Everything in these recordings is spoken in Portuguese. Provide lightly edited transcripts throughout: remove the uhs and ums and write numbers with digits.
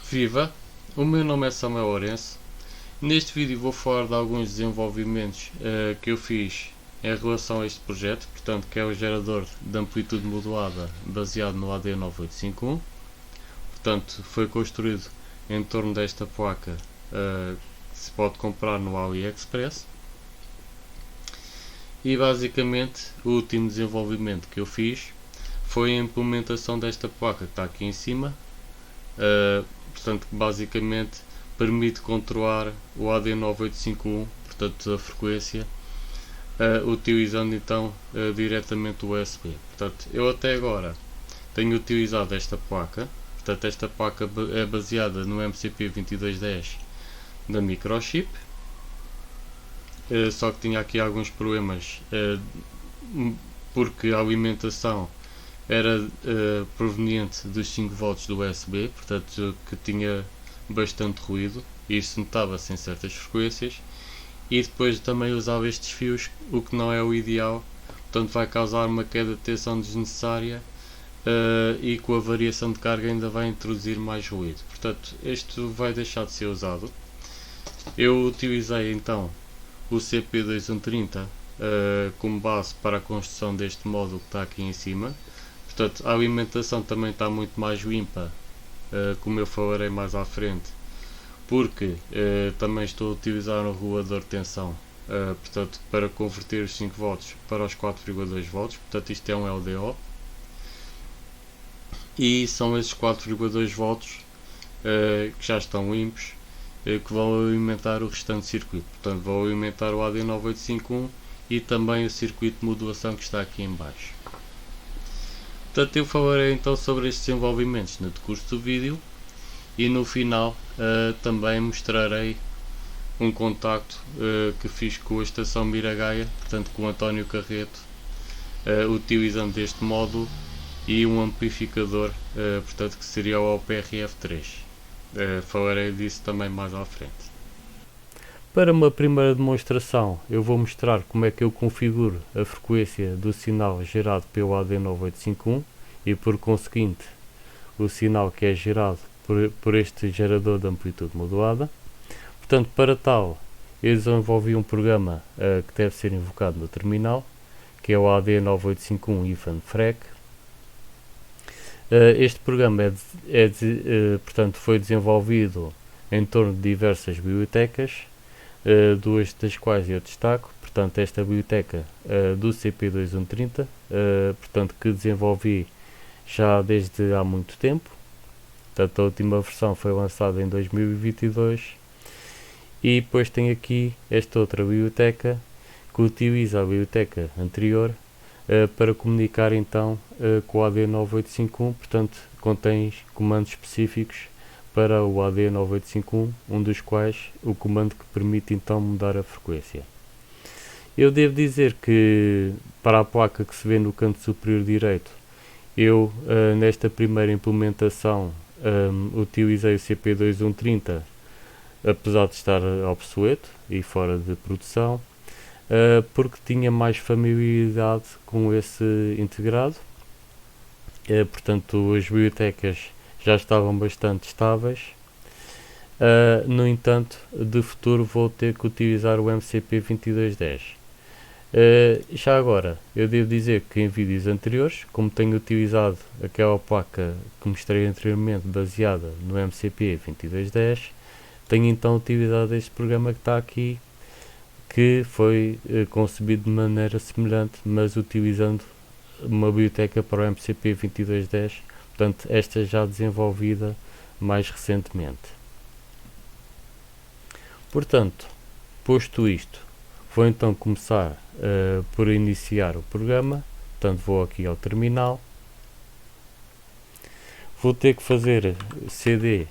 Viva! O meu nome é Samuel Lourenço. Neste vídeo vou falar de alguns desenvolvimentos que eu fiz em relação a este projeto, portanto, que é o gerador de amplitude modulada baseado no AD9851. Portanto, foi construído em torno desta placa que se pode comprar no AliExpress. E basicamente o último desenvolvimento que eu fiz foi a implementação desta placa que está aqui em cima. Portanto, basicamente permite controlar o AD9851, portanto a frequência, utilizando então diretamente o USB. Portanto, eu até agora tenho utilizado esta placa. Portanto, esta placa é baseada no MCP2210 da Microchip, só que tinha aqui alguns problemas porque a alimentação era proveniente dos 5 volts do USB, portanto que tinha bastante ruído, e isso notava-se em certas frequências, e depois também usava estes fios, o que não é o ideal, portanto vai causar uma queda de tensão desnecessária e com a variação de carga ainda vai introduzir mais ruído, portanto este vai deixar de ser usado. Eu utilizei então o CP2130 como base para a construção deste módulo que está aqui em cima. Portanto, a alimentação também está muito mais limpa, como eu falarei mais à frente, porque também estou a utilizar um regulador de tensão, portanto, para converter os 5 volts para os 4,2 volts, portanto isto é um LDO, e são esses 4,2 volts que já estão limpos, que vão alimentar o restante circuito, portanto vão alimentar o AD9851 e também o circuito de modulação que está aqui em baixo. Portanto, eu falarei então sobre estes desenvolvimentos no decurso do vídeo e no final também mostrarei um contacto que fiz com a estação Miragaia, portanto com o António Carreto, utilizando este módulo e um amplificador, portanto que seria o OPRF3. Falarei disso também mais à frente. Para uma primeira demonstração, eu vou mostrar como é que eu configuro a frequência do sinal gerado pelo AD9851 e, por conseguinte, o sinal que é gerado por este gerador de amplitude modulada. Portanto, para tal, eu desenvolvi um programa que deve ser invocado no terminal, que é o AD9851-FREC. Este programa portanto, foi desenvolvido em torno de diversas bibliotecas, duas das quais eu destaco, portanto esta biblioteca do CP2130, portanto que desenvolvi já desde há muito tempo, portanto a última versão foi lançada em 2022, e depois tem aqui esta outra biblioteca que utiliza a biblioteca anterior para comunicar então com o AD9851, portanto contém comandos específicos para o AD9851, um dos quais o comando que permite então mudar a frequência. Eu devo dizer que para a placa que se vê no canto superior direito, eu nesta primeira implementação utilizei o CP2130, apesar de estar obsoleto e fora de produção, porque tinha mais familiaridade com esse integrado. Portanto, as bibliotecas já estavam bastante estáveis. No entanto, de futuro vou ter que utilizar o MCP2210. Já agora, eu devo dizer que em vídeos anteriores, como tenho utilizado aquela placa que mostrei anteriormente baseada no MCP2210, tenho então utilizado este programa que está aqui, que foi concebido de maneira semelhante, mas utilizando uma biblioteca para o MCP2210, portanto esta já desenvolvida mais recentemente. Portanto, posto isto, vou então começar por iniciar o programa. Portanto, vou aqui ao terminal, vou ter que fazer cd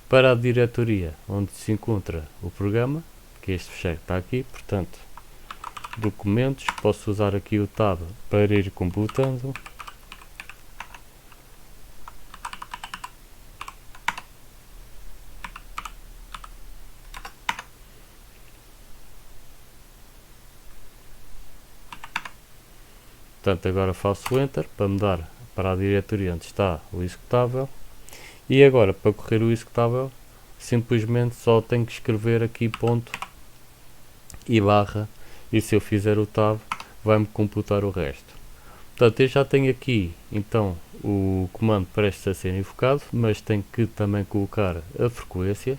para a diretoria onde se encontra o programa, que este fecheiro está aqui, portanto, documentos, posso usar aqui o tab para ir completando. Portanto, agora faço Enter para mudar para a diretoria onde está o executável E agora, para correr o executável, simplesmente só tenho que escrever aqui ponto e barra, e se eu fizer o tab vai-me computar o resto. Portanto, eu já tenho aqui então o comando prestes a ser invocado, mas tenho que também colocar a frequência.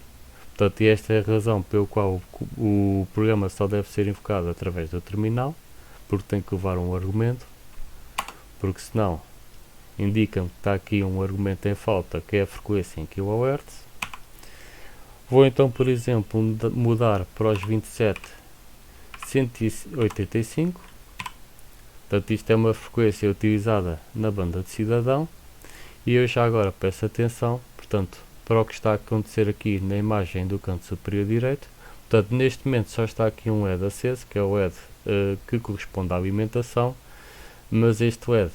Portanto, e esta é a razão pelo qual o programa só deve ser invocado através do terminal, porque tem que levar um argumento, porque senão indica-me que está aqui um argumento em falta, que é a frequência em kHz. Vou então, por exemplo, mudar para os 27.185. Portanto, isto é uma frequência utilizada na banda de cidadão. E eu já agora peço atenção, portanto, para o que está a acontecer aqui na imagem do canto superior direito. Portanto, neste momento só está aqui um LED aceso, que é o LED que corresponde à alimentação, mas este LED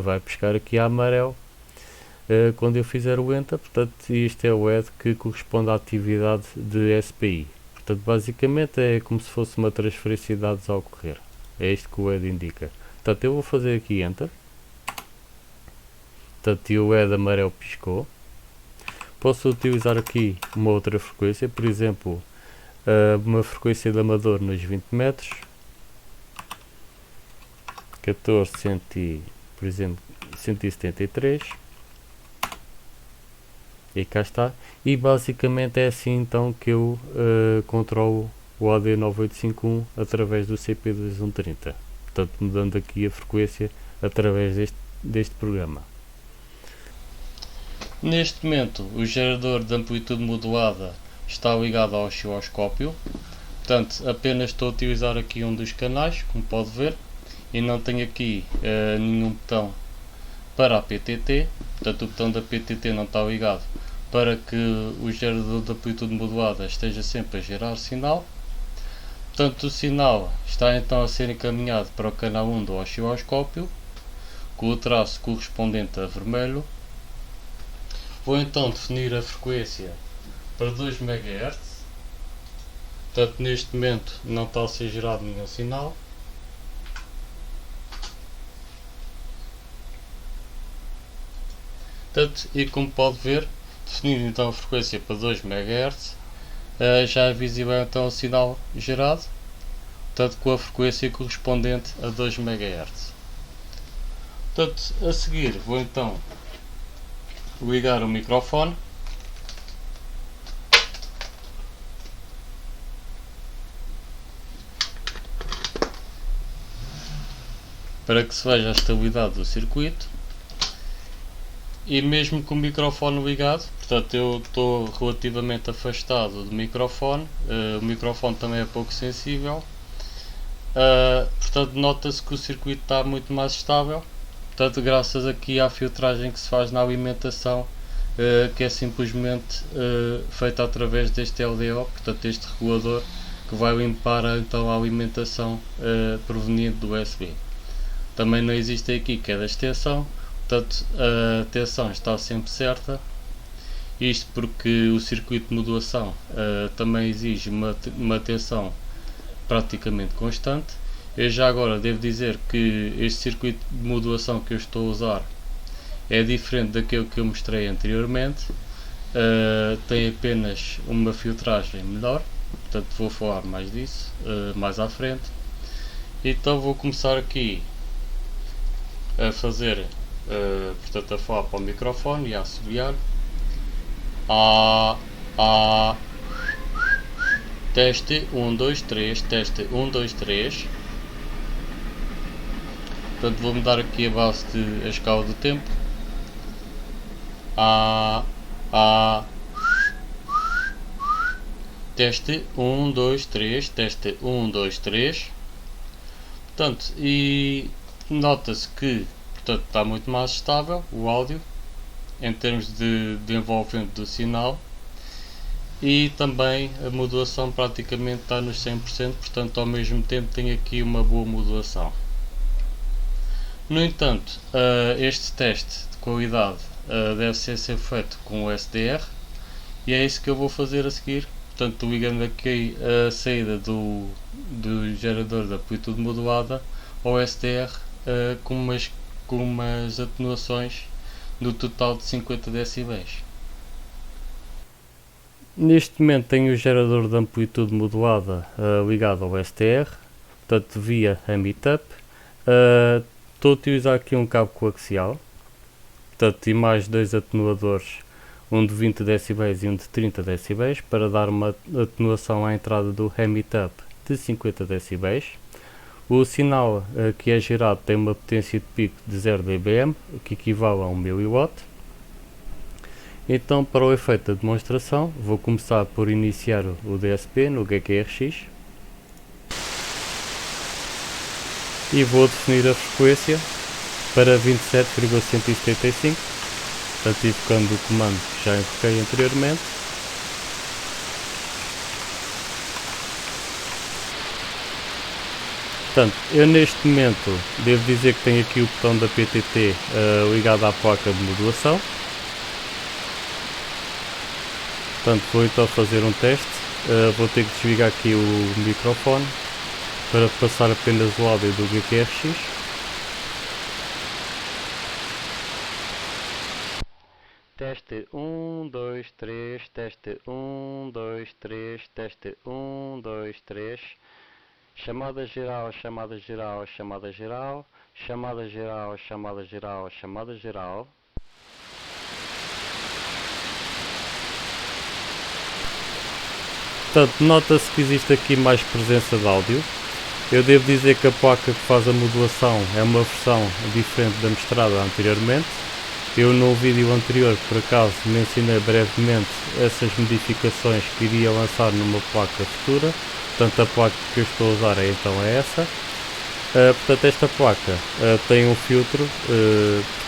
vai pescar aqui a amarelo quando eu fizer o Enter. Portanto, isto é o LED que corresponde à atividade de SPI. Portanto, basicamente é como se fosse uma transferência de dados a ocorrer. É isto que o LED indica. Portanto, eu vou fazer aqui Enter. Portanto, o LED amarelo piscou. Posso utilizar aqui uma outra frequência, por exemplo, uma frequência de amador nos 20 metros. 14, por exemplo, 173. E cá está. E basicamente é assim então que eu controlo o AD9851 através do CP2130. Portanto, mudando aqui a frequência através deste programa. Neste momento, o gerador de amplitude modulada está ligado ao osciloscópio. Portanto, apenas estou a utilizar aqui um dos canais, como pode ver, e não tenho aqui nenhum botão para a PTT. Portanto, o botão da PTT não está ligado para que o gerador de amplitude modulada esteja sempre a gerar sinal. Portanto, o sinal está então a ser encaminhado para o canal 1 do osciloscópio, com o traço correspondente a vermelho. Vou então definir a frequência para 2 MHz. Portanto, neste momento não está a ser gerado nenhum sinal. Portanto, e como pode ver, definindo então a frequência para 2 MHz, já é visível então o sinal gerado, portanto, com a frequência correspondente a 2 MHz. Portanto, a seguir vou então ligar o microfone. Para que se veja a estabilidade do circuito. E mesmo com o microfone ligado, portanto eu estou relativamente afastado do microfone, o microfone também é pouco sensível, portanto nota-se que o circuito está muito mais estável, portanto graças aqui à filtragem que se faz na alimentação, que é simplesmente feita através deste LDO, portanto este regulador que vai limpar então a alimentação proveniente do USB. Também não existe aqui queda de extensão. Portanto, a tensão está sempre certa, isto porque o circuito de modulação também exige uma tensão praticamente constante. Eu já agora devo dizer que este circuito de modulação que eu estou a usar é diferente daquele que eu mostrei anteriormente, tem apenas uma filtragem melhor, portanto vou falar mais disso mais à frente. Então vou começar aqui a fazer portanto a falar para o microfone e a assobiar. Teste 1, 2, 3, teste 1, 2, 3. Portanto vou mudar aqui a base de a escala do tempo. Teste 1, 2, 3, teste 1, 2, 3. Portanto, e nota-se que portanto, está muito mais estável o áudio em termos de envolvimento do sinal, e também a modulação praticamente está nos 100%, portanto ao mesmo tempo tem aqui uma boa modulação. No entanto, este teste de qualidade deve ser feito com o SDR, e é isso que eu vou fazer a seguir. Portanto, ligando aqui a saída do gerador de amplitude modulada ao SDR com umas atenuações no total de 50 decibéis. Neste momento tenho o gerador de amplitude modulada ligado ao STR, portanto via a Meetup. Estou a utilizar aqui um cabo coaxial, portanto, e mais dois atenuadores, um de 20 dB e um de 30 dB, para dar uma atenuação à entrada do Meetup de 50 dB. O sinal que é gerado tem uma potência de pico de 0 dBm, que equivale a 1 mW. Então, para o efeito da demonstração, vou começar por iniciar o DSP no GQRX e vou definir a frequência para 27,175, portanto, invocando o comando que já invoquei anteriormente. Portanto, eu neste momento devo dizer que tenho aqui o botão da PTT ligado à placa de modulação. Portanto, vou então fazer um teste. Vou ter que desligar aqui o microfone para passar apenas o áudio do GQRX. Teste 1, 2, 3, teste 1, 2, 3, teste 1, 2, 3. Chamada geral, chamada geral, chamada geral, chamada geral, chamada geral, chamada geral. Portanto, nota-se que existe aqui mais presença de áudio. Eu devo dizer que a placa que faz a modulação é uma versão diferente da mostrada anteriormente. Eu no vídeo anterior, por acaso, mencionei brevemente essas modificações que iria lançar numa placa futura. Portanto, a placa que eu estou a usar então é essa. Portanto, esta placa tem um filtro,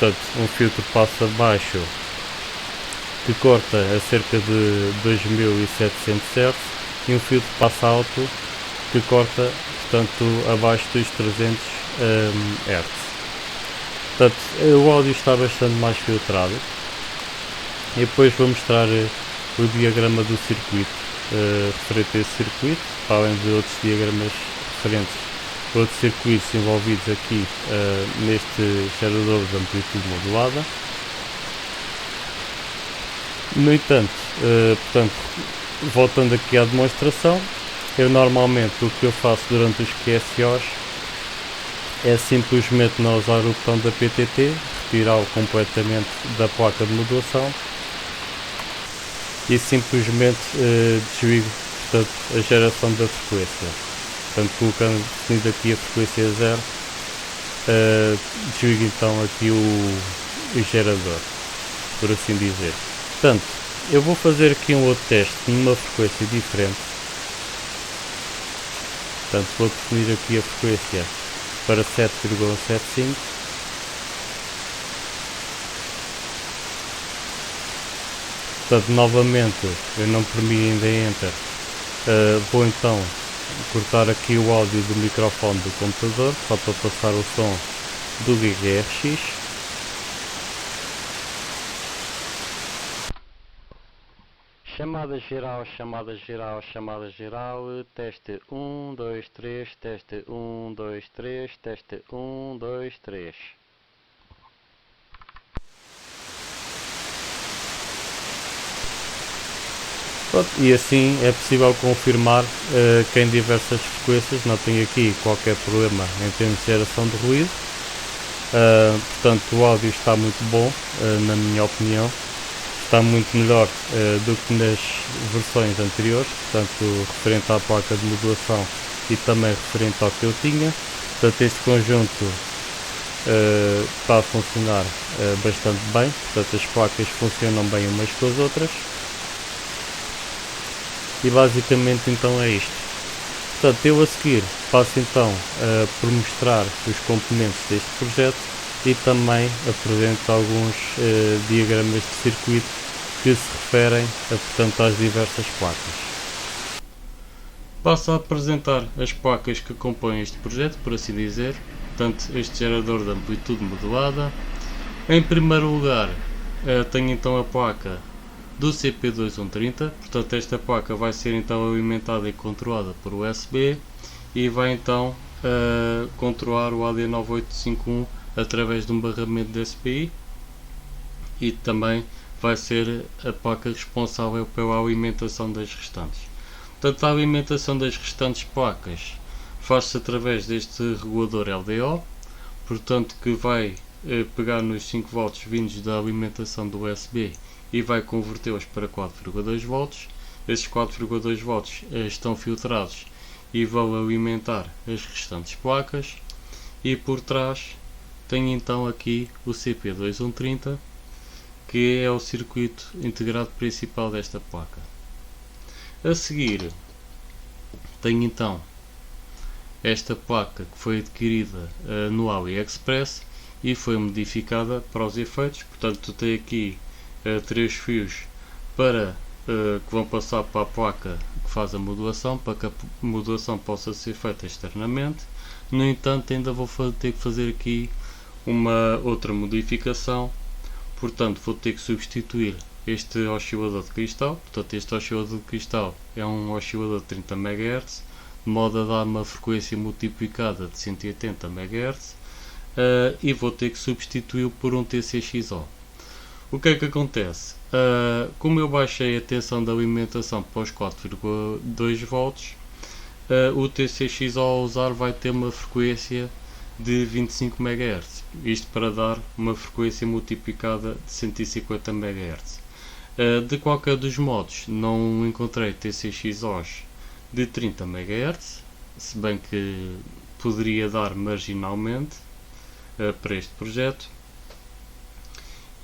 portanto, um filtro passo abaixo que corta a cerca de 2700 Hz e um filtro passo alto que corta, portanto, abaixo dos 300 Hz. Portanto, o áudio está bastante mais filtrado. E depois vou mostrar o diagrama do circuito referente a esse circuito, além de outros diagramas referentes a outros circuitos envolvidos aqui neste gerador de amplitude modulada. No entanto, portanto, voltando aqui à demonstração, eu normalmente o que eu faço durante os QSOs é simplesmente não usar o botão da PTT, retirá-lo completamente da placa de modulação e simplesmente desligo, portanto, a geração da frequência. Portanto, colocando definido aqui a frequência 0, desligo então aqui o gerador, por assim dizer. Portanto, eu vou fazer aqui um outro teste numa frequência diferente. Portanto, vou definir aqui a frequência para 7,75. Portanto, novamente, eu não premi ainda Enter. Vou então cortar aqui o áudio do microfone do computador, só para passar o som do GQRX. Chamada geral, chamada geral, chamada geral, teste 1, 2, 3, teste 1, 2, 3, teste 1, 2, 3. Pronto, e assim é possível confirmar que em diversas frequências não tem aqui qualquer problema em termos de geração de ruído. Portanto, o áudio está muito bom, na minha opinião. Está muito melhor do que nas versões anteriores, portanto, referente à placa de modulação e também referente ao que eu tinha. Portanto, este conjunto está a funcionar bastante bem, portanto, as placas funcionam bem umas com as outras. E basicamente então é isto. Portanto, eu a seguir passo então por mostrar os componentes deste projeto e também apresento alguns diagramas de circuito que se referem portanto, às diversas placas. Passo a apresentar as placas que compõem este projeto, por assim dizer, portanto, este gerador de amplitude modulada. Em primeiro lugar, tenho então a placa do CP2130, portanto esta placa vai ser então alimentada e controlada por USB e vai então controlar o AD9851 através de um barramento de SPI e também vai ser a placa responsável pela alimentação das restantes. Portanto, a alimentação das restantes placas faz-se através deste regulador LDO, portanto que vai pegar nos 5 volts vindos da alimentação do USB e vai convertê-los para 4,2 volts. Esses 4,2 volts estão filtrados e vão alimentar as restantes placas. E por trás tem então aqui o CP2130, que é o circuito integrado principal desta placa. A seguir tem então esta placa que foi adquirida no AliExpress e foi modificada para os efeitos. Portanto, tem aqui 3 fios que vão passar para a placa que faz a modulação, para que a modulação possa ser feita externamente. No entanto, ainda vou ter que fazer aqui uma outra modificação. Portanto, vou ter que substituir este oscilador de cristal. Portanto, este oscilador de cristal é um oscilador de 30 MHz, de modo a dar uma frequência multiplicada de 180 MHz, e vou ter que substituí-lo por um TCXO. O que é que acontece? Como eu baixei a tensão da alimentação para os 4,2 volts, o TCXO a usar vai ter uma frequência de 25 MHz, isto para dar uma frequência multiplicada de 150 MHz. De qualquer dos modos, não encontrei TCXOs de 30 MHz, se bem que poderia dar marginalmente para este projeto.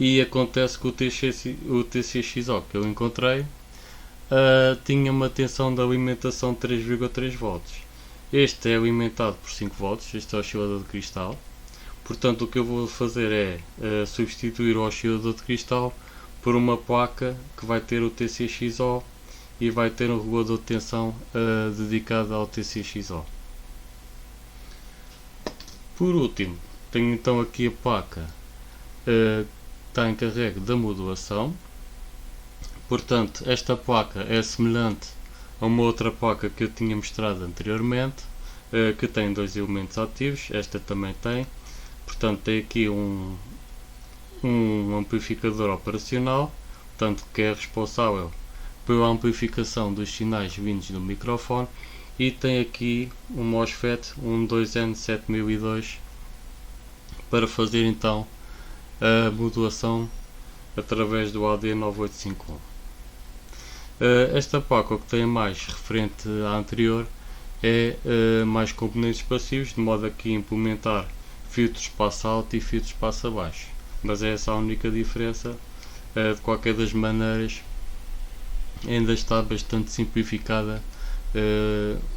E acontece que o TCXO que eu encontrei tinha uma tensão de alimentação de 3,3 volts. Este é alimentado por 5 volts, este é o oscilador de cristal. Portanto, o que eu vou fazer é substituir o oscilador de cristal por uma placa que vai ter o TCXO e vai ter um regulador de tensão dedicado ao TCXO. Por último, tenho então aqui a placa que está encarregue da modulação. Portanto, esta placa é semelhante a uma outra placa que eu tinha mostrado anteriormente, que tem 2 elementos ativos. Esta também tem. Portanto, tem aqui um amplificador operacional, portanto, que é responsável pela amplificação dos sinais vindos do microfone, e tem aqui um MOSFET, um 2N7002, para fazer então a modulação através do AD9851. Esta placa, o que tem mais referente à anterior é mais componentes passivos, de modo a que implementar filtros espaço alto e filtros espaço abaixo, mas é essa a única diferença. De qualquer das maneiras, ainda está bastante simplificada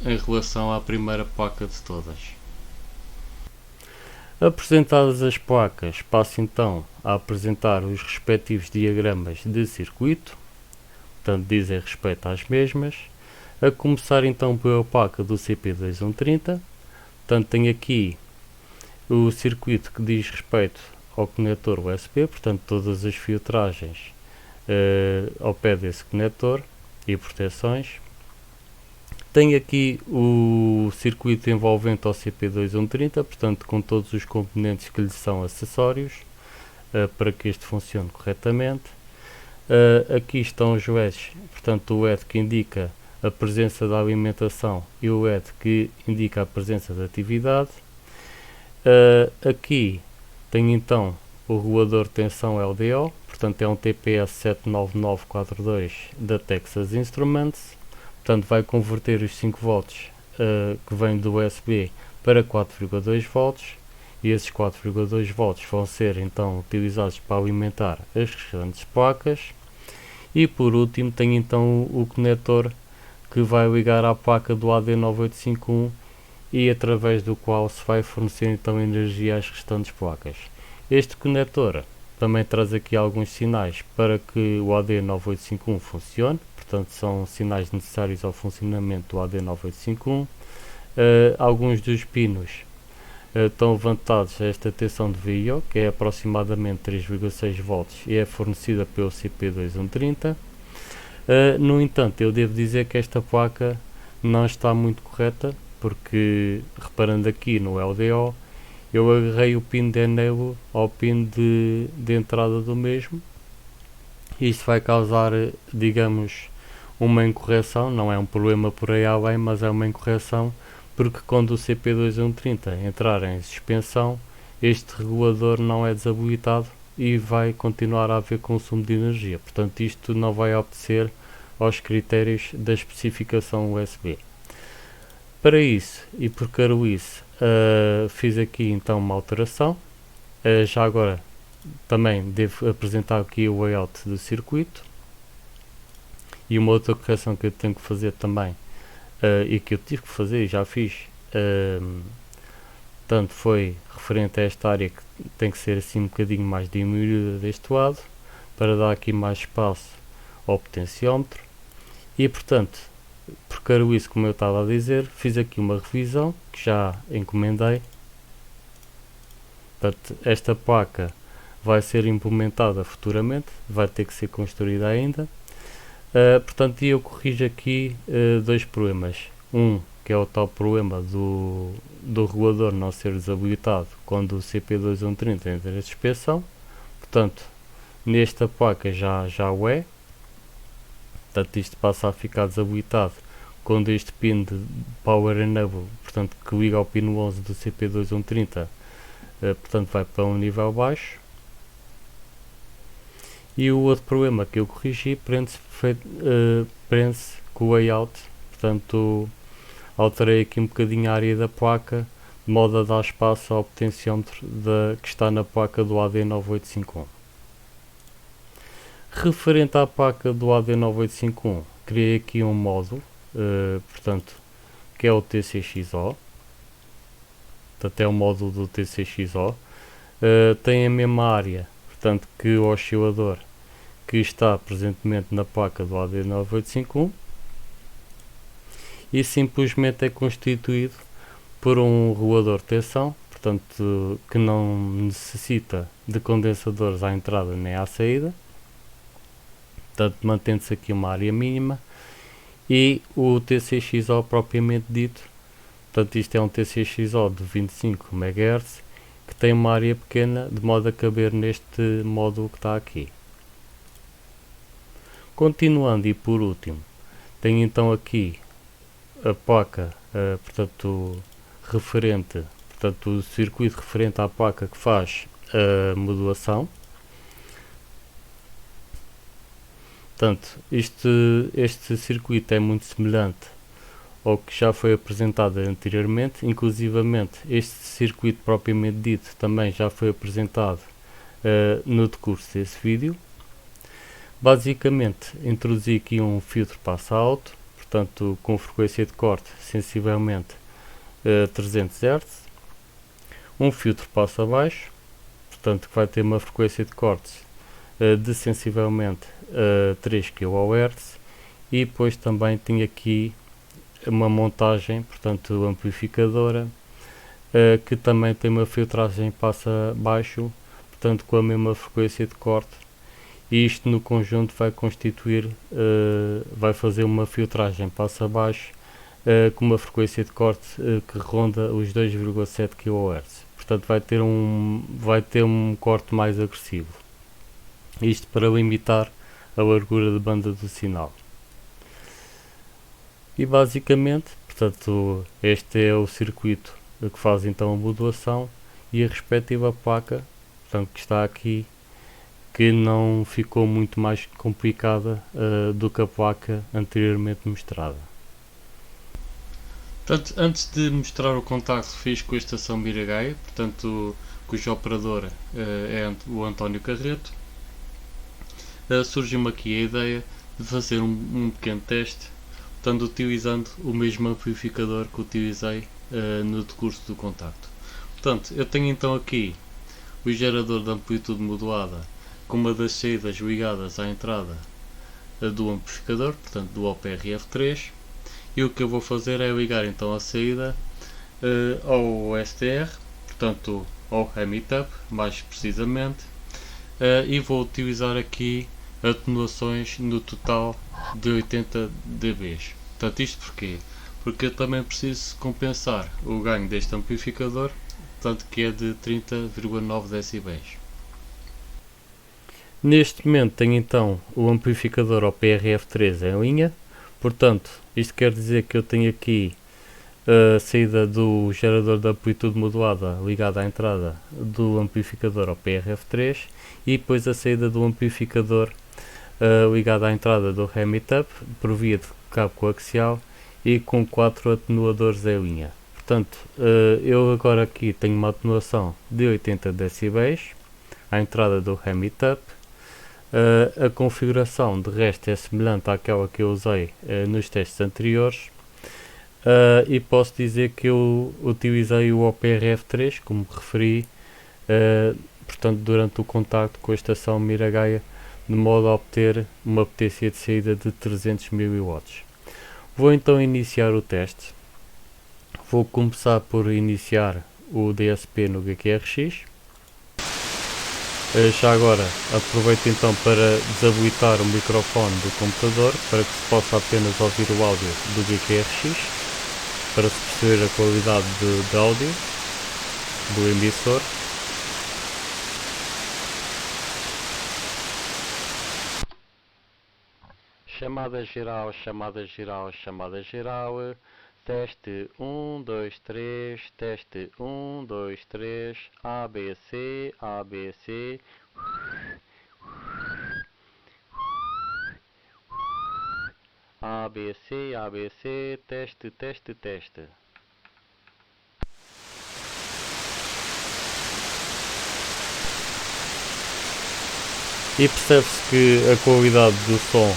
em relação à primeira placa de todas. Apresentadas as placas, passo então a apresentar os respectivos diagramas de circuito, portanto dizem respeito às mesmas, a começar então pela placa do CP2130. Portanto, tenho aqui o circuito que diz respeito ao conector USB, portanto todas as filtragens ao pé desse conector e proteções. Tenho aqui o circuito envolvente ao CP2130, portanto com todos os componentes que lhe são acessórios para que este funcione corretamente. Aqui estão os LEDs, portanto o LED que indica a presença da alimentação e o LED que indica a presença da atividade. Aqui tenho então o regulador de tensão LDO, portanto é um TPS 79942 da Texas Instruments. Portanto, vai converter os 5 volts que vêm do USB para 4,2 volts, e esses 4,2 volts vão ser então utilizados para alimentar as restantes placas. E por último tenho então o conector que vai ligar à placa do AD9851 e através do qual se vai fornecer então energia às restantes placas. Este conector também traz aqui alguns sinais para que o AD9851 funcione. Portanto, são sinais necessários ao funcionamento do AD9851. Alguns dos pinos estão levantados a esta tensão de VIO, que é aproximadamente 3,6 volts e é fornecida pelo CP2130. No entanto, eu devo dizer que esta placa não está muito correta, porque, reparando aqui no LDO, eu agarrei o pin de enable ao pin de entrada do mesmo, Isto vai causar, digamos, uma incorreção, não é um problema por aí além, mas é uma incorreção, porque quando o CP2130 entrar em suspensão, este regulador não é desabilitado e vai continuar a haver consumo de energia. Portanto, isto não vai obedecer aos critérios da especificação USB. Para isso, e por isso, fiz aqui então uma alteração. Já agora também devo apresentar aqui o layout do circuito. E uma outra correção que eu tenho que fazer também, e que eu tive que fazer e já fiz, tanto foi referente a esta área que tem que ser assim um bocadinho mais diminuída deste lado, para dar aqui mais espaço ao potenciómetro. E portanto, por isso, como eu estava a dizer, fiz aqui uma revisão que já encomendei. Portanto, esta placa vai ser implementada futuramente, vai ter que ser construída ainda. Portanto, eu corrijo aqui dois problemas. Um, que é o tal problema do regulador não ser desabilitado quando o CP2130 entra em suspensão. Portanto, nesta placa já o é. Portanto, isto passa a ficar desabilitado quando este pin de Power Enable, portanto, que liga ao pin 11 do CP2130, portanto, vai para um nível baixo. E o outro problema que eu corrigi prende-se com o layout, portanto alterei aqui um bocadinho a área da placa, de modo a dar espaço ao potenciómetro que está na placa do AD9851. Referente à placa do AD9851, criei aqui um módulo, portanto, que é o TCXO, portanto é o módulo do TCXO, tem a mesma área, portanto, que o oscilador que está presentemente na placa do AD9851 e simplesmente é constituído por um regulador de tensão, portanto, que não necessita de condensadores à entrada nem à saída, portanto, mantendo-se aqui uma área mínima, e o TCXO propriamente dito, portanto, isto é um TCXO de 25 MHz, que tem uma área pequena de modo a caber neste módulo que está aqui. Continuando, e por último, tenho então aqui a placa, portanto, o circuito referente à placa que faz a modulação. Portanto, este circuito é muito semelhante ao que já foi apresentado anteriormente, inclusivamente este circuito propriamente dito também já foi apresentado no decurso desse vídeo. Basicamente, introduzi aqui um filtro passa alto, portanto com frequência de corte sensivelmente 300 Hz, um filtro passa baixo, portanto que vai ter uma frequência de cortes de sensivelmente 3 kHz, e depois também tenho aqui uma montagem, portanto amplificadora, que também tem uma filtragem passa baixo, portanto com a mesma frequência de corte, e isto no conjunto vai constituir, vai fazer uma filtragem passa baixo com uma frequência de corte que ronda os 2,7 kHz, portanto vai ter um corte mais agressivo, isto para limitar a largura de banda do sinal. E basicamente, portanto, este é o circuito que faz então a modulação e a respectiva placa, portanto, que está aqui, que não ficou muito mais complicada do que a placa anteriormente mostrada. Portanto, antes de mostrar o contacto que fiz com a estação Miragaia, portanto, cujo operador é o António Carreto, surgiu-me aqui a ideia de fazer um pequeno teste, portanto, utilizando o mesmo amplificador que utilizei no decurso do contacto. Portanto, eu tenho então aqui o gerador de amplitude modulada com uma das saídas ligadas à entrada do amplificador, portanto do OPRF3, e o que eu vou fazer é ligar então a saída ao STR, portanto ao Emitab, mais precisamente, e vou utilizar aqui atenuações no total de 80 dB. Portanto, isto porquê? Porque eu também preciso compensar o ganho deste amplificador, portanto que é de 30,9 dB. Neste momento tenho então o amplificador OPRF3 em linha, portanto isto quer dizer que eu tenho aqui a saída do gerador de amplitude modulada ligada à entrada do amplificador OPRF3 e depois a saída do amplificador ligado à entrada do Remit-Up por via de cabo coaxial e com 4 atenuadores em linha. Portanto, eu agora aqui tenho uma atenuação de 80 dB à entrada do Remit-Up. A configuração de resto é semelhante àquela que eu usei nos testes anteriores. E posso dizer que eu utilizei o OPRF3, como referi, portanto, durante o contacto com a estação Miragaia, de modo a obter uma potência de saída de 300 mW. Vou então iniciar o teste. Vou começar por iniciar o DSP no GQRX. Já agora aproveito então para desabilitar o microfone do computador para que se possa apenas ouvir o áudio do GQRX, para se perceber a qualidade de áudio do emissor. Chamada geral, chamada geral, chamada geral. Teste 1, 2, 3, teste 1, 2, 3, ABC, ABC. ABC, ABC, teste, teste, teste. E percebe-se que a qualidade do som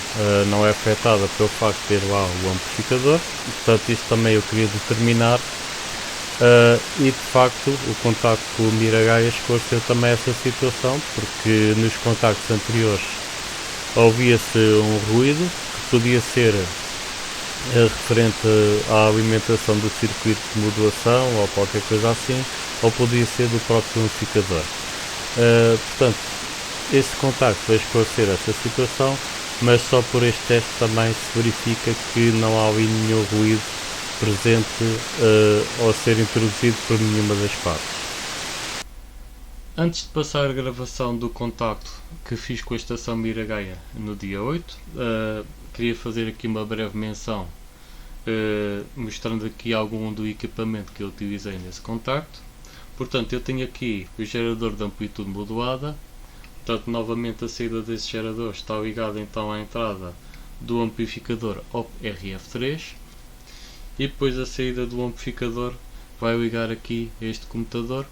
não é afetada pelo facto de ter lá o amplificador, portanto isto também eu queria determinar, e de facto o contacto com o Miragaia esclareceu também essa situação, porque nos contactos anteriores ouvia-se um ruído que podia ser referente à alimentação do circuito de modulação ou qualquer coisa assim, ou podia ser do próprio amplificador. Portanto, este contacto vai esclarecer essa situação, mas só por este teste também se verifica que não há ali nenhum ruído presente ou ser introduzido por nenhuma das partes. Antes de passar a gravação do contacto que fiz com a estação Miragaia no dia 8, queria fazer aqui uma breve menção, mostrando aqui algum do equipamento que eu utilizei nesse contacto. Portanto, eu tenho aqui o gerador de amplitude modulada. Portanto, novamente a saída desse gerador está ligada então à entrada do amplificador OP-RF3 e depois a saída do amplificador vai ligar aqui a este computador,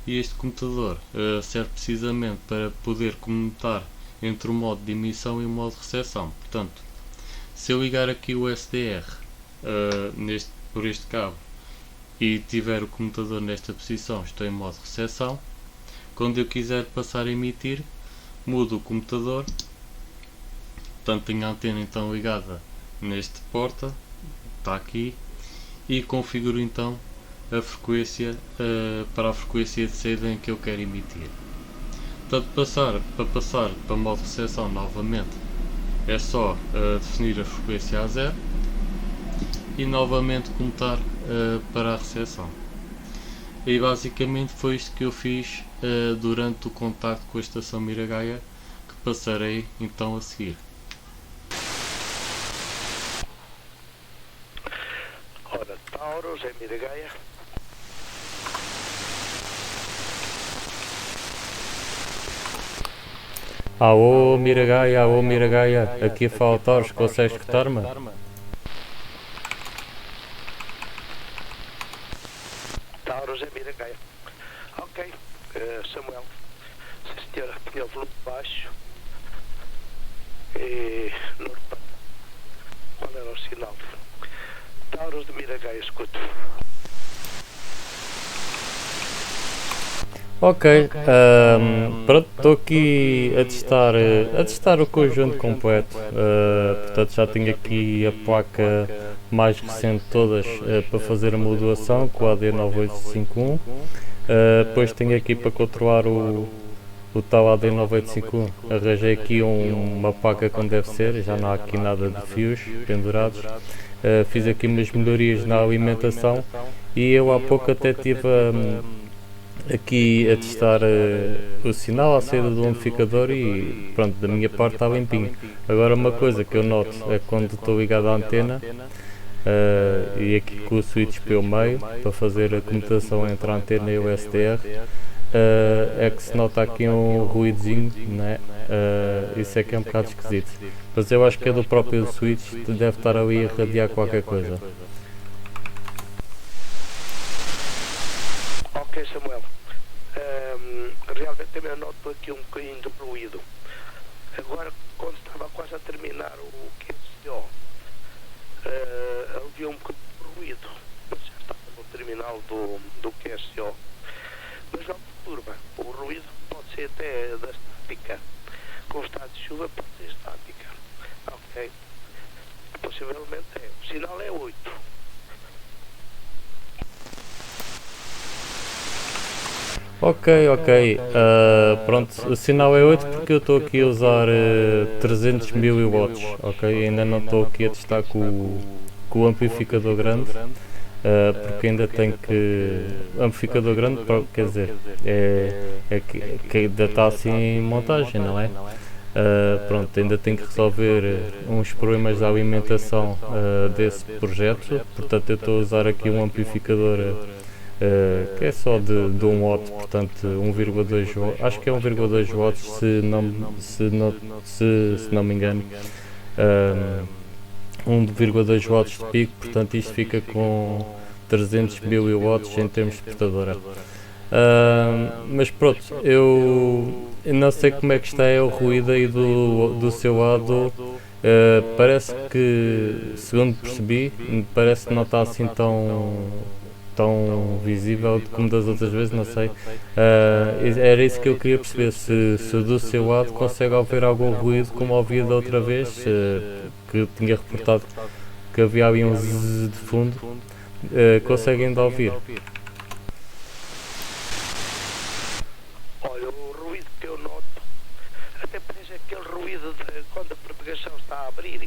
e este computador serve precisamente para poder comutar entre o modo de emissão e o modo de recepção. Portanto, se eu ligar aqui o SDR por este cabo e tiver o computador nesta posição, estou em modo de recepção. Quando eu quiser passar a emitir, mudo o computador, portanto tenho a antena então ligada neste porta, está aqui, e configuro então a frequência para a frequência de saída em que eu quero emitir. Portanto, para passar para modo de recepção novamente é só definir a frequência a 0 e novamente comutar para a recepção. E basicamente foi isto que eu fiz durante o contacto com a estação Miragaia, que passarei então a seguir. Ora, Taurus é Miragaia. Alô Miragaia, aqui fala Taurus, consegues escutar-me? Taurus é Miragaia. Ok, Samuel. Sim senhora, tinha o volume baixo. E não reparo qual era o sinal. Taurus de Miragaia, escuto. Ok, pronto, estou aqui a testar o conjunto completo, portanto já tenho aqui a placa mais recente de todas para fazer a modulação com a AD9851, depois tenho aqui para controlar o tal AD9851, arranjei aqui uma placa como deve ser, já não há aqui nada de fios pendurados, fiz aqui umas melhorias na alimentação e eu há pouco até tive aqui a testar o sinal à saída do amplificador e pronto, da minha parte está limpinho. Agora uma coisa que eu noto é quando estou ligado à antena e aqui com o switch pelo meio para fazer a comutação entre a antena e o SDR, é que se nota aqui um ruídozinho, né? Isso é que é um bocado esquisito, mas eu acho que é do próprio switch, deve estar ali a irradiar qualquer coisa. Ok, Samuel. Realmente também noto aqui um bocadinho de ruído. Agora, quando estava quase a terminar o QSO, havia um bocadinho de ruído, mas já estava no terminal do QSO. Mas não perturba. O ruído pode ser até da estática. Com o estado de chuva pode ser estática. Ok. Possivelmente é. O sinal é 8. Ok, pronto, o sinal é 8 porque eu estou aqui a usar 300 mW, ok, ainda não estou aqui a testar com o amplificador grande, porque ainda tenho que, amplificador grande, quer dizer, é que ainda está assim em montagem, não é? Pronto, ainda tenho que resolver uns problemas da alimentação desse projeto, portanto eu estou a usar aqui um amplificador que é só de 1 watt, portanto 1,2 watts, acho que é 1,2 watts se não me engano, 1,2 watts de pico, portanto isto fica com 300 mW em termos de despertadora. Mas pronto, eu não sei como é que está o ruído aí do seu lado. Parece que, segundo percebi, parece que não está assim tão visível como das outras vezes, não sei. Era isso que eu queria perceber, se do seu lado consegue ouvir algum ruído como ouvia da outra vez, que eu tinha reportado que havia ali um zzz de fundo. Consegue ainda ouvir? Olha, o ruído que eu noto até parece aquele ruído de quando a propagação está a abrir.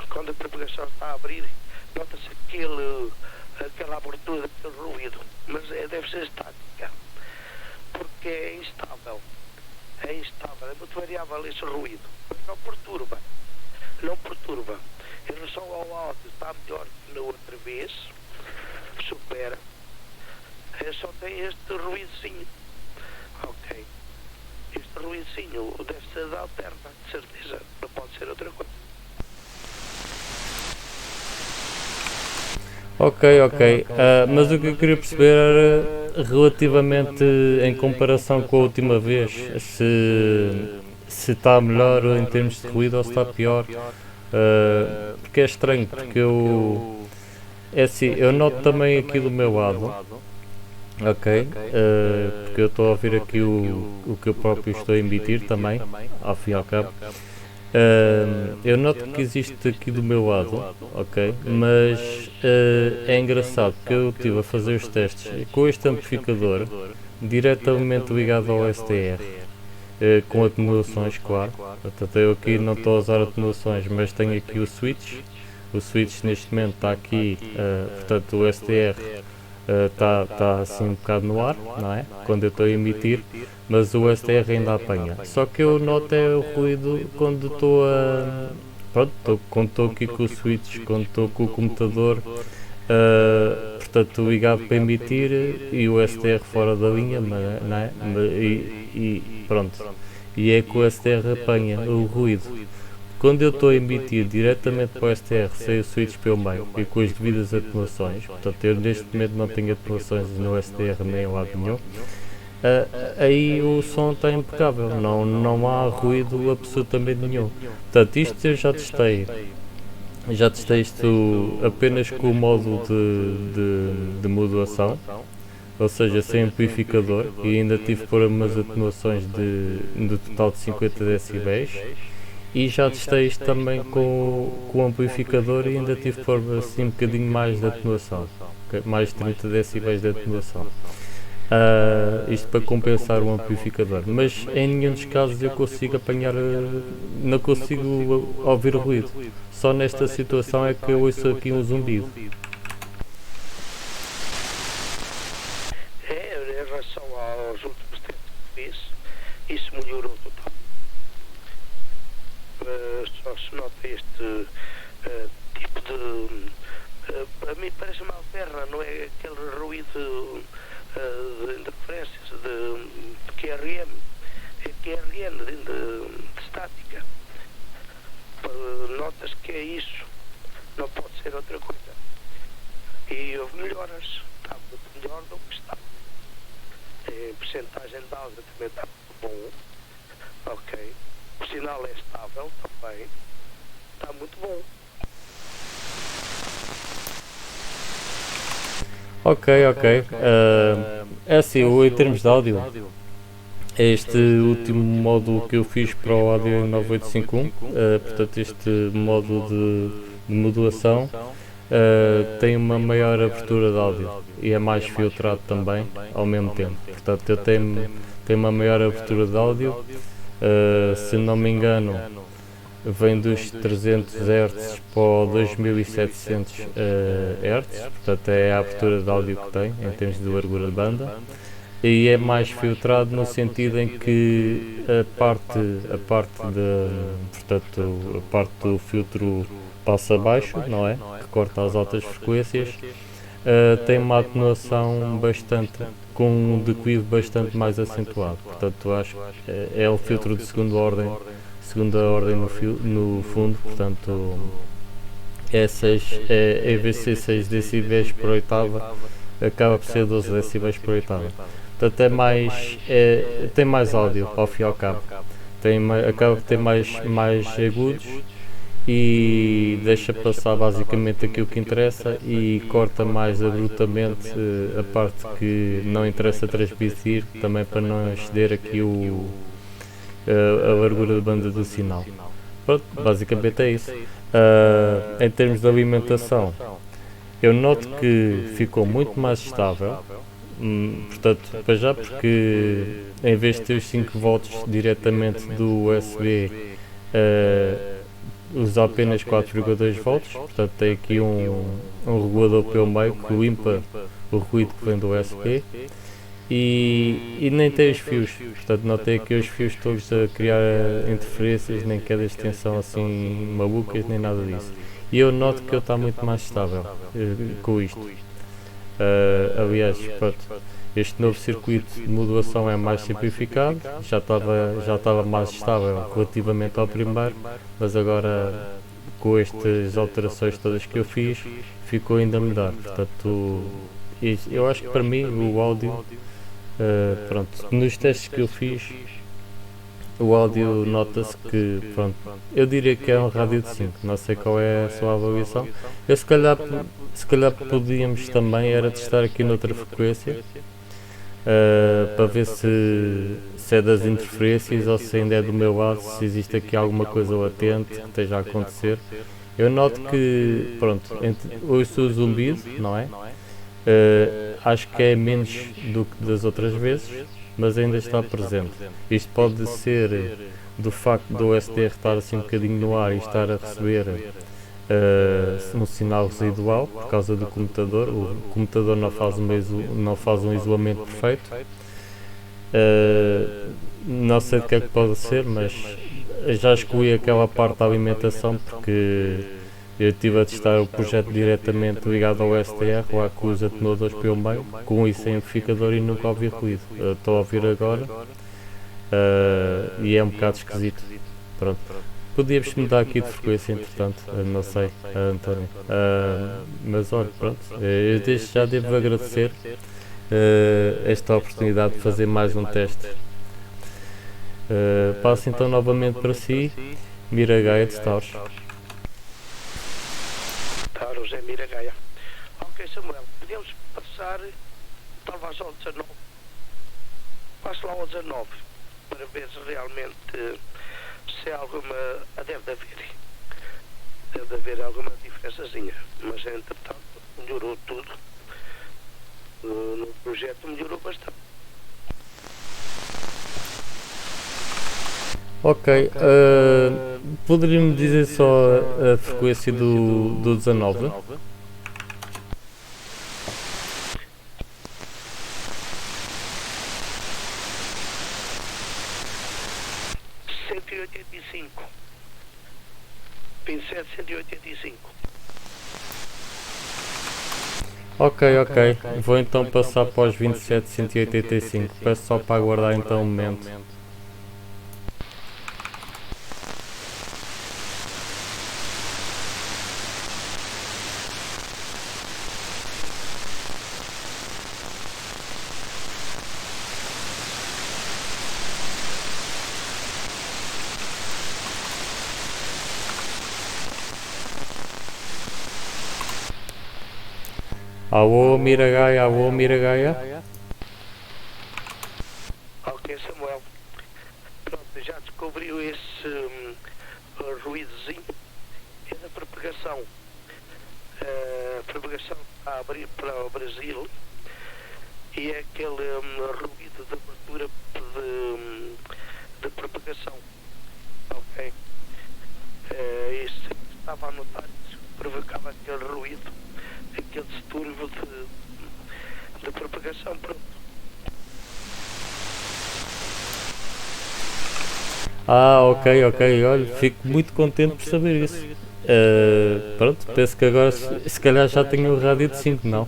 Quando a propagação está a abrir, nota-se aquela abertura daquele ruído, mas deve ser estática, porque é instável, é muito variável esse ruído, mas não perturba. Em relação ao áudio está melhor que na outra vez, supera, só tem este ruídozinho, ok, este ruídozinho deve ser da alterna, de certeza, não pode ser outra coisa. Ok, mas o que eu queria perceber era relativamente em comparação com a última vez, se está melhor em termos de ruído ou se está pior, porque é estranho, porque é assim, eu noto também aqui do meu lado, ok, porque eu estou a ouvir aqui o que eu próprio estou a emitir também, ao fim e ao cabo. Eu noto que existe aqui do meu lado, ok, mas é engraçado que eu estive a fazer os testes com este amplificador diretamente ligado ao SDR, com atenuações, claro. Portanto, eu aqui não estou a usar atenuações, mas tenho aqui o switch neste momento está aqui, portanto o SDR está assim um bocado no ar, não é? Quando eu estou a emitir, mas o SDR ainda apanha. Só que eu noto é o ruído quando estou quando estou aqui com o switch, quando estou com o computador, portanto ligado para emitir e o SDR fora da linha, não é? E pronto. E é que o SDR apanha o ruído. Quando eu estou a emitir diretamente para o SDR sem o switch pelo meio e com as devidas atenuações, portanto eu neste momento não tenho atenuações no SDR nem em lado nenhum, aí o som está impecável, não há ruído absolutamente nenhum. Portanto isto eu já testei isto apenas com o módulo de modulação, ou seja, sem amplificador, e ainda tive por umas atenuações no total de 50 decibéis. E já testei isto também com o amplificador e ainda tive por assim um bocadinho mais de atenuação, mais de 30 decibéis de atenuação. Isto para compensar o amplificador, mas em nenhum dos casos eu consigo apanhar, não consigo ouvir ruído. Só nesta situação é que eu ouço aqui um zumbido. se nota este tipo de... a mim parece uma alterna, não é aquele ruído de interferências de QRM, é QRN de estática. Notas que é isso, não pode ser outra coisa. E houve melhoras, está muito melhor do que está. A percentagem de áudio também está muito bom. Ok. O sinal é estável também. Está muito bom. Ok. É assim, em termos de áudio, este último módulo que eu fiz para o AD 9851, portanto este módulo de modulação, tem uma maior abertura de áudio e é mais filtrado também ao mesmo tempo. Portanto, eu tenho uma maior abertura de áudio, se não me engano, vem dos 300 Hz para o 2700 Hz, portanto é a abertura de áudio que tem em termos de largura de banda. E é mais filtrado no sentido em que a parte do filtro passa abaixo, não é? Que corta as altas frequências, tem uma atenuação com um declive bastante mais acentuado. Portanto, acho que é o filtro de segunda ordem no fundo, portanto em vez de ser 6 decibéis por oitava, acaba por ser 12 decibéis por oitava. Portanto, tem mais áudio, ao fim e ao cabo. Acaba por ter mais agudos e deixa passar basicamente aquilo que interessa e corta mais abruptamente a parte que não interessa transmitir, também para não exceder aqui a largura de banda do sinal. Pronto, basicamente é isso. Em termos de alimentação, eu noto que ficou muito mais estável. Portanto, para já, porque em vez de ter os 5 volts diretamente do USB, usa apenas 4,2 volts. Portanto, tem aqui um regulador pelo meio que limpa o ruído que vem do USB e nem tem os fios. Portanto, não tem aqui os fios todos a criar interferências, nem queda de extensão assim malucas, nem nada disso. E eu noto que ele está muito mais estável com isto. Aliás, pronto, este novo circuito de modulação é mais simplificado, já estava mais estável relativamente ao primeiro, mas agora com estas alterações todas que eu fiz, ficou ainda melhor. Portanto, eu acho que para mim o áudio, pronto, nos testes que eu fiz, o áudio nota-se que, pronto, eu diria que é um rádio de 5, não sei qual é a sua avaliação. Eu se calhar podíamos também era testar aqui noutra frequência, para ver se é das interferências ou se ainda é do meu lado, se existe aqui alguma coisa latente que esteja a acontecer. Eu noto que, pronto, ouço o zumbido, não é? Acho que é menos do que das outras vezes, mas ainda está presente. Isto pode ser do facto do SDR estar assim um bocadinho no ar e estar a receber um sinal residual por causa do comutador. O comutador não faz um isolamento perfeito. Não sei o que é que pode ser, mas já excluí aquela parte da alimentação porque eu estive a testar o projeto diretamente ligado ao SDR, lá com os atenuadores pelo meio, com isso sem amplificador e nunca ouvi ruído. Estou a ouvir agora e é um bocado esquisito. Pronto. Podíamos mudar aqui de frequência, entretanto, não sei, António. Mas olha, pronto, eu desde já devo agradecer esta oportunidade de fazer mais um teste. Passo então novamente para si, Miragaia de Taurus. Taurus é Miragaia. Ok, Samuel, podemos passar talvez ao 19. Passo lá ao 19 para ver se realmente se há alguma. Deve haver alguma diferençazinha, mas entretanto melhorou tudo. No projeto melhorou bastante. Ok, poderia-me dizer só a frequência do 19? 185. 27185. Ok, ok. Vou então passar para os 27185. Peço só para aguardar então um momento. Alô, Miragaia, alô, Miragaia. Ok, Samuel. Pronto, já descobriu esse ruídozinho. É da propagação. A propagação está a abrir para o Brasil. E é aquele ruído de abertura de propagação. Ok. Isso estava a notar que provocava aquele ruído, aquele distúrbio de propagação. Pronto. Ah, ok, ok. Olha, fico muito contente por saber isso. Pronto, penso que agora se calhar já tenho o rádio de 5, não?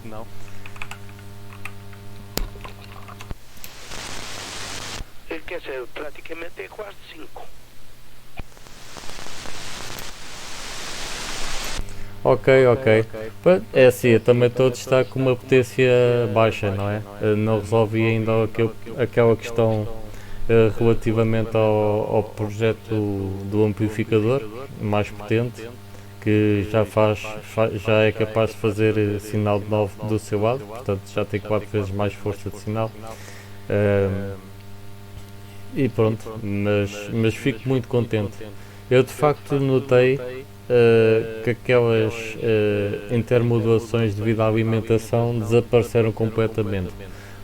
Quer dizer, praticamente é quase 5. Ok, ok. Pronto, é assim, eu também estou a estar com uma potência baixa, não é? Não resolvi ainda aquela questão relativamente ao projeto do amplificador mais potente, que já é capaz de fazer sinal de 9 do seu lado, portanto já tem 4 vezes mais força de sinal. E pronto, mas fico muito contente. Eu de facto notei que aquelas intermodulações devido à alimentação desapareceram completamente,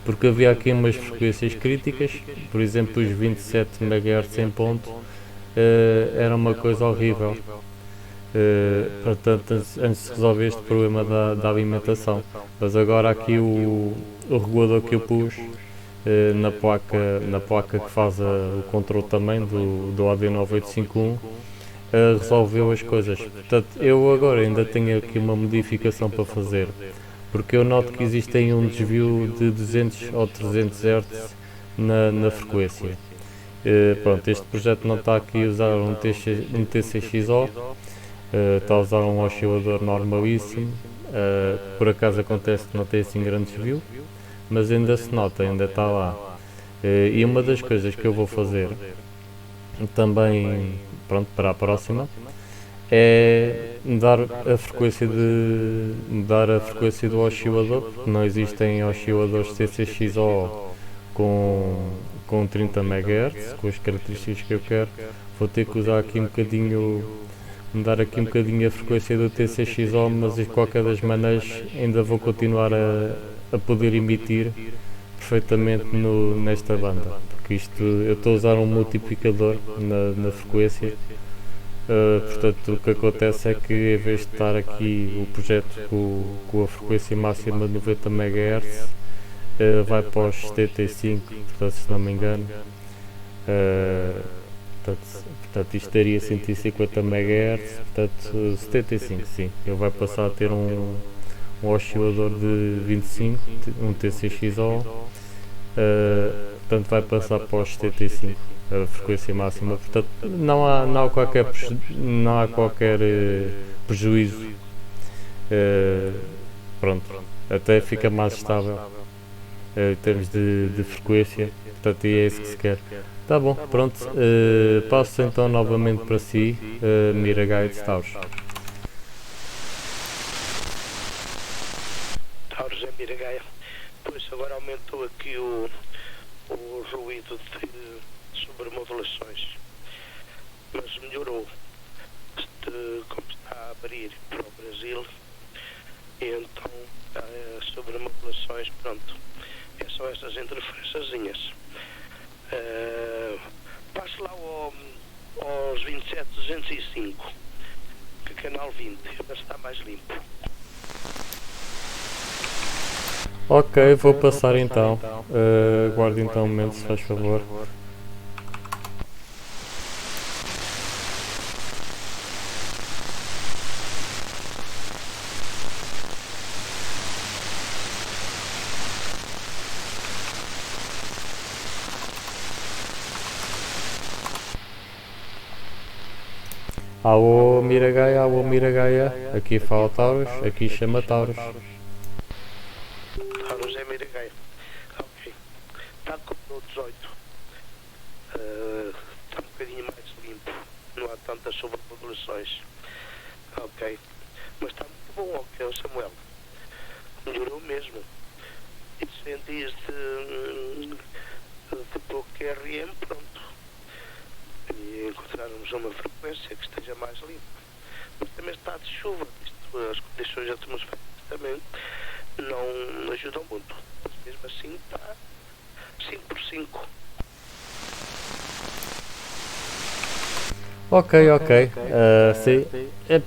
porque havia aqui umas frequências críticas, por exemplo os 27 MHz em ponto, era uma coisa horrível. Portanto, antes de resolver este problema da alimentação, mas agora aqui o regulador que eu pus na placa que faz o controle também do AD9851 resolveu as coisas. Portanto, eu agora ainda tenho aqui uma modificação para fazer, porque eu noto que existe aí um desvio de 200 ou 300 Hz na frequência. Pronto, este projeto não está aqui a usar um TCXO, está a usar um oscilador normalíssimo. Por acaso acontece que não tem assim grande desvio, mas ainda se nota, ainda está lá. E uma das coisas que eu vou fazer também, pronto, para a próxima, é mudar a frequência do oscilador, porque não existem osciladores TCXO com 30 MHz, com as características que eu quero. Vou ter que usar aqui mudar aqui um bocadinho a frequência do TCXO, mas de qualquer das maneiras ainda vou continuar a poder emitir perfeitamente nesta banda, porque isto eu estou a usar um multiplicador na frequência. Portanto, o que acontece é que em vez de estar aqui o projeto com a frequência máxima de 90 MHz, vai para os 75, portanto, se não me engano. Portanto, isto daria 150 MHz, portanto 75, sim. Ele vai passar a ter um oscilador de 25, um TCXO, portanto vai passar para os 75, a frequência máxima. Portanto, não há qualquer prejuízo. Pronto, até fica mais estável em termos de frequência, portanto é isso que se quer. Tá bom, pronto, passo então novamente para si, Miragaia de Taurus. Taurus é Miragaia. Pois agora aumentou aqui o ruído de sobremodulações, mas melhorou. Como está a abrir para o Brasil, e então as sobremodulações, pronto, são estas interferênciazinhas. Passe lá aos 27205, que canal 20, ainda está mais limpo. Ok, vou passar então. Aguarde então um momento, se faz favor. Alô Miragaia, aqui fala Taurus, aqui chama Taurus. Taurus é Miragaia. Ok. Está como no 18. Está um bocadinho mais limpo. Não há tantas sobrepopulações. Ok. Mas está muito bom, ok, Samuel. Melhorou mesmo. E em dias de pouco QRM, pronto. E encontrarmos uma frequência que esteja mais limpa. Mas também está de chuva. As condições atmosféricas também não ajudam muito. Mas mesmo assim está 5 por 5. Ok. Sim.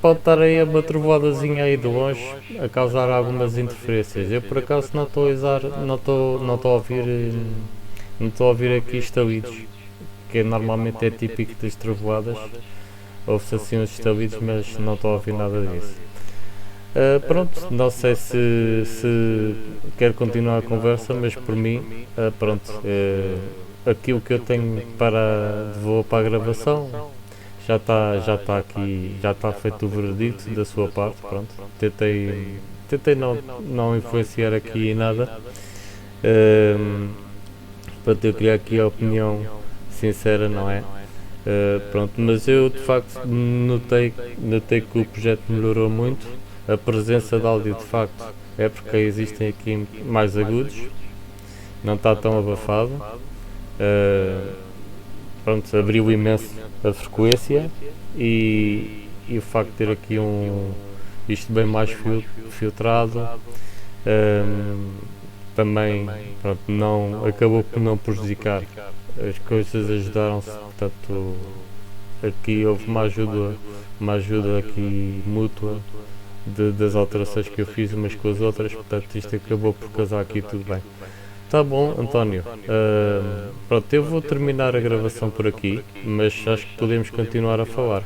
Pode estar aí uma trovoadazinha aí de longe a causar algumas interferências. Eu por acaso não estou a usar, não estou a ouvir aqui estalidos, que normalmente é típico das trovoadas. Ouve-se assim uns estalidos, mas não estou a ouvir nada disso. Pronto, não sei se quer continuar a conversa, mas por mim, pronto, aquilo que eu tenho vou para a gravação. Já está aqui, já está feito o veredito da sua parte, pronto. Tentei não influenciar aqui em nada. Pronto, eu queria aqui a opinião sincera, não é? Pronto, mas eu de facto notei que o projeto melhorou muito. A presença de áudio de facto é porque existem aqui mais agudos, não está tão abafado. Pronto, abriu imenso a frequência e o facto de ter aqui isto bem mais filtrado também, pronto, acabou por não prejudicar. As coisas ajudaram-se, portanto aqui houve uma ajuda aqui mútua das alterações que eu fiz umas com as outras, portanto isto acabou por casar aqui tudo bem. Tá bom, António. Pronto, eu vou terminar a gravação por aqui, mas acho que podemos continuar a falar.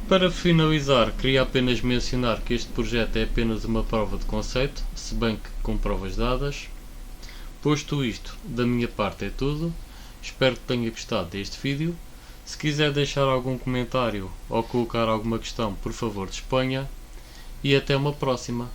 Para finalizar, queria apenas mencionar que este projeto é apenas uma prova de conceito, se bem que com provas dadas. Posto isto, da minha parte é tudo. Espero que tenha gostado deste vídeo. Se quiser deixar algum comentário ou colocar alguma questão, por favor disponha. E até uma próxima.